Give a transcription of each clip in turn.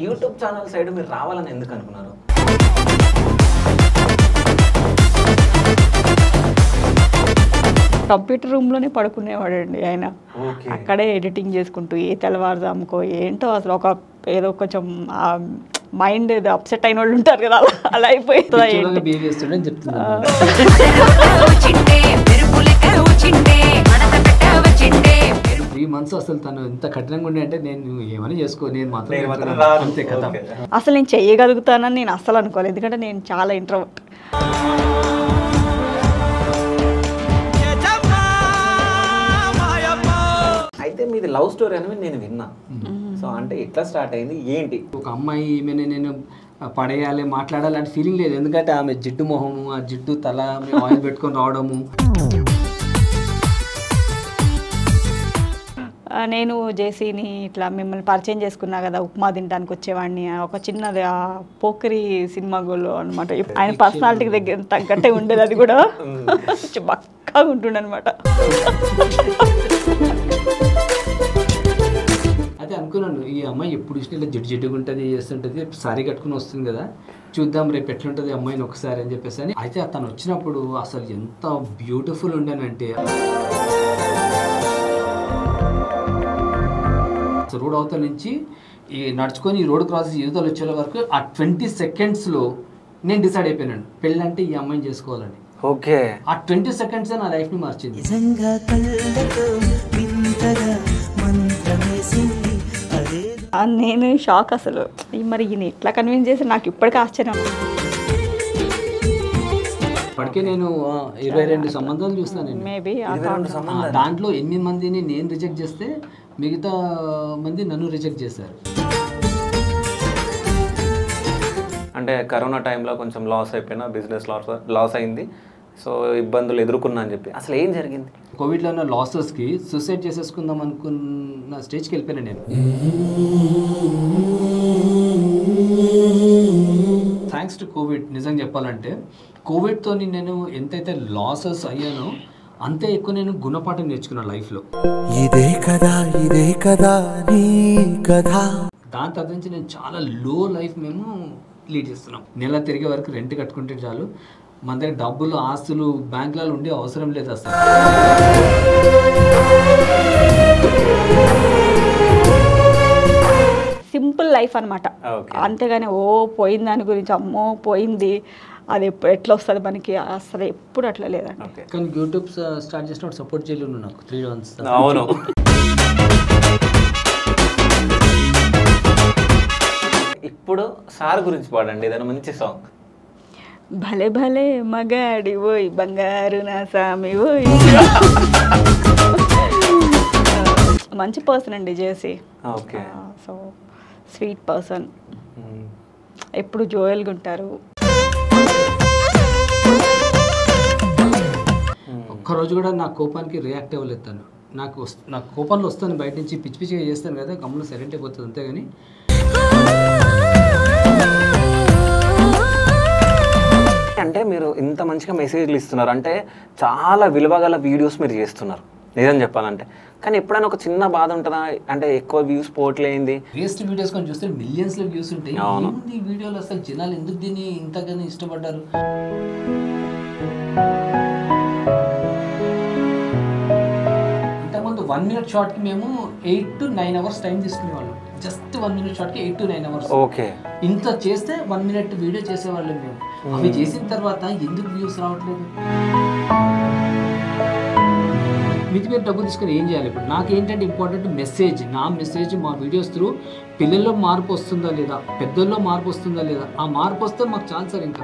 YouTube channel side మీరు రావాలని ఎందుకు అనుకున్నారు? కంప్యూటర్ రూమ్లోనే పడుకునేవాడండి ఆయన. అక్కడే ఎడిటింగ్ చేసుకుంటూ ఏ తెల్లవారుజాముకో ఏంటో అసలు ఏదో కొంచెం మైండ్ ఏదో అప్సెట్ అయిన వాళ్ళు ఉంటారు కదా, అలా అయిపోయింది. 3 months అసలు తను ఎంత కఠినంగా ఉండే అంటే నేను ఏమైనా చేసుకో, నేను మాత్రం అంతే కదా. అసలు నేను చేయగలుగుతానని నేను అసలు అనుకోలేదు, ఎందుకంటే నేను చాలా ఇంట్రోవర్ట్. అయితే మీది లవ్ స్టోరీ అని నేను విన్నా. సో అంటే ఎట్లా స్టార్ట్ అయింది ఏంటి? ఒక అమ్మాయి ఈమెను నేను పడేయాలి మాట్లాడాలి అంటే ఫీలింగ్ లేదు, ఎందుకంటే ఆమె జిడ్డు మొహము, ఆ జిడ్డు తల ఆయిల్ పెట్టుకొని రావడము. నేను జేసీని ఇట్లా మిమ్మల్ని పరిచయం చేసుకున్నా కదా, ఉప్మా తినడానికి వచ్చేవాడిని. ఒక చిన్నది పోకరి సినిమాలో అనమాట. ఆయన పర్సనాలిటీకి దగ్గర తగ్గట్టే ఉండేది, అది కూడా బక్కగా ఉంటుండే అనమాట. అయితే అనుకున్నాను ఈ అమ్మాయి ఎప్పుడు ఇష్టం ఇలా జిడ్డు జిడ్డుగా ఉంటుంది, చేస్తుంటుంది, సారీ కట్టుకుని వస్తుంది కదా, చూద్దాం రేపు ఎట్లుంటుంది అమ్మాయిని ఒకసారి అని చెప్పేసి అని. అయితే తను వచ్చినప్పుడు అసలు ఎంత బ్యూటిఫుల్ ఉండేనంటే, రోడ్ అవతల నుంచి ఈ నడుచుకొని ఈ రోడ్ క్రాస్ యువతలు వచ్చే వరకు ఆ 20 secondsలో నేను డిసైడ్ అయిపోయాను పెళ్ళి అంటే ఈ అమ్మాయిని చేసుకోవాలని. ఓకే, ఆ 20 seconds నా లైఫ్ ని మార్చింది. నేను షాక్ అసలు, మరి ఈయన ఎట్లా కన్విన్స్ చేసి నాకు ఇప్పటికీ ఆశ్చర్యం. ఇప్పటికే నేను 22 సంబంధాలు చూస్తాను. మేబీ దాంట్లో 8 మందిని నేను రిజెక్ట్ చేస్తే మిగతా మంది నన్ను రిజెక్ట్ చేశారు. అంటే కరోనా టైంలో కొంచెం లాస్ అయిపోయినా, బిజినెస్ లాస్ అయింది, సో ఇబ్బందులు ఎదుర్కొన్నా అని చెప్పి. అసలు ఏం జరిగింది? కోవిడ్లో ఉన్న లాసెస్కి సూసైడ్ చేసేసుకుందాం అనుకున్న స్టేజ్కి వెళ్ళిపోయాను నేను. Thanks to Covid. నిజంగా చెప్పాలంటే కోవిడ్తో నేను ఎంతైతే లాసెస్ అయ్యానో అంతే ఎక్కువ నేను గుణపాఠం నేర్చుకున్నాను లైఫ్లో. ఇదే కదా నీ కథ. దాని తర్వాత నుంచి నేను చాలా లో లైఫ్ మేము లీడ్ చేస్తున్నాం. నెల తిరిగే వరకు రెంట్ కట్టుకుంటే చాలు, మన దగ్గర డబ్బులు ఆస్తులు బ్యాంకులలో ఉండే అవసరం లేదు అసలు. సింపుల్ లైఫ్ అనమాట. అంతేగాని ఓ పోయింది దాని గురించి, అమ్మో పోయింది అది ఎట్లా వస్తుంది మనకి, అసలు ఎప్పుడు అట్లా లేదండి. కానీ యూట్యూబ్ స్టార్ట్ చేసినప్పుడు సపోర్ట్ చేయలేదు నాకు 3 months. అవును. ఇప్పుడు సార్ గురించి పాడండి ఏదైనా మంచి సాంగ్. భలే భలే మగాడి ఓయ్ బంగారు నా సామి ఓయ్. మంచి పర్సన్ అండి జేసీ. ఓకే. సో స్వీట్ పర్సన్, ఎప్పుడు జోయల్గా ఉంటారు. ఒక్కరోజు కూడా నా కోపానికి రియాక్ట్ అవ్వలేదు తను. నాకు కోపంలో వస్తాను బయట నుంచి, పిచ్చి పిచ్చిగా చేస్తాను కదా, గమ్మున సైలెంట్ అయిపోతుంది అంతేగాని. అంటే మీరు ఇంత మంచిగా మెసేజ్లు ఇస్తున్నారు అంటే చాలా విలువగల వీడియోస్ మీరు చేస్తున్నారు నిజం చెప్పాలంటే. కానీ ఎప్పుడైనా ఒక చిన్న బాధ ఉంటుందా అంటే ఎక్కువ వ్యూస్ పోవట్లేంది? వేస్ట్ వీడియోస్ కొన్ని చూస్తే మిలియన్స్లో వ్యూస్ ఉంటాయి. ఈ వీడియోలు అసలు జనాలు ఎందుకు దీన్ని ఇంతగానో ఇష్టపడ్డారు? ఇంతకుముందు 1 minute షార్ట్కి మేము 8 to 9 hours టైం తీసుకునేవాళ్ళం. జస్ట్ 1 minute షార్ట్కి 8 to 9 hours. ఓకే. ఇంత చేస్తే 1 minute వీడియో చేసేవాళ్ళం మేము. అవి చేసిన తర్వాత ఎందుకు వ్యూస్ రావట్లేదు? మితిమీర డబ్బులు తీసుకొని ఏం చేయాలి? ఇప్పుడు నాకేంటంటే ఇంపార్టెంట్ మెసేజ్. నా మెసేజ్ మా వీడియోస్ త్రూ పిల్లల్లో మార్పు వస్తుందా లేదా, పెద్దల్లో మార్పు వస్తుందా లేదా, ఆ మార్పు వస్తే మాకు చాలు సార్. ఇంకా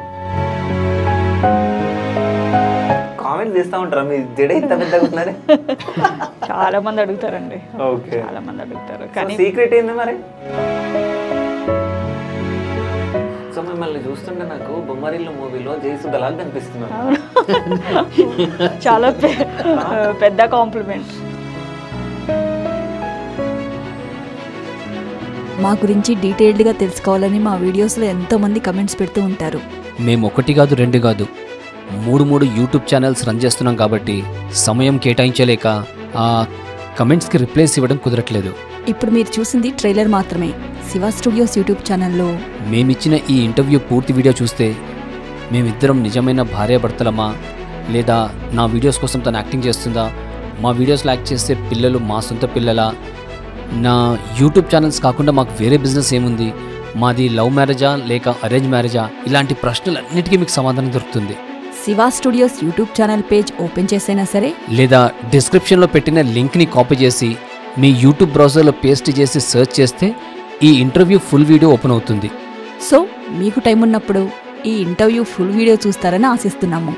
కామెంట్ చేస్తూ ఉంటారా మీ జడ ఇంత పెద్దగా ఉన్నారే? చాలా మంది అడుగుతారండి. ఓకే, చాలా మంది అడుగుతారు. కానీ సీక్రెట్ ఏంది మరి? సో మిమ్మల్ని చూస్తుంటే నాకు బొమ్మరిల్లు మూవీలో జయసుధలాగా కనిపిస్తున్నారు. చాలా పెద్ద కాంప్లిమెంట్. మా గురించి డీటెయిల్డ్గా తెలుసుకోవాలని మా వీడియోస్లో ఎంతోమంది కమెంట్స్ పెడుతూ ఉంటారు. మేము 1 కాదు 2 కాదు 3 యూట్యూబ్ ఛానల్స్ రన్ చేస్తున్నాం కాబట్టి సమయం కేటాయించలేక ఆ కమెంట్స్కి రిప్లైస్ ఇవ్వడం కుదరట్లేదు. ఇప్పుడు మీరు చూసింది ట్రైలర్ మాత్రమే. శివ స్టూడియోస్ యూట్యూబ్ ఛానల్లో మేమిచ్చిన ఈ ఇంటర్వ్యూ పూర్తి వీడియో చూస్తే మేమిద్దరం నిజమైన భార్యాభర్తలమా, లేదా నా వీడియోస్ కోసం తను యాక్టింగ్ చేస్తుందా, మా వీడియోస్లో యాక్ట్ చేసే పిల్లలు మా సొంత పిల్లలా, నా యూట్యూబ్ ఛానల్స్ కాకుండా మాకు వేరే బిజినెస్ ఏముంది, మాది లవ్ మ్యారేజా లేక అరేంజ్ మ్యారేజా, ఇలాంటి ప్రశ్నలన్నిటికీ మీకు సమాధానం దొరుకుతుంది. Shiva studios YouTube channel page open చేసైనా సరే, లేదా డిస్క్రిప్షన్లో పెట్టిన లింక్ని కాపీ చేసి మీ యూట్యూబ్ బ్రౌజర్లో పేస్ట్ చేసి సెర్చ్ చేస్తే ఈ ఇంటర్వ్యూ ఫుల్ వీడియో ఓపెన్ అవుతుంది. సో మీకు టైం ఉన్నప్పుడు ఈ ఇంటర్వ్యూ ఫుల్ వీడియో చూస్తారని ఆశిస్తున్నాము.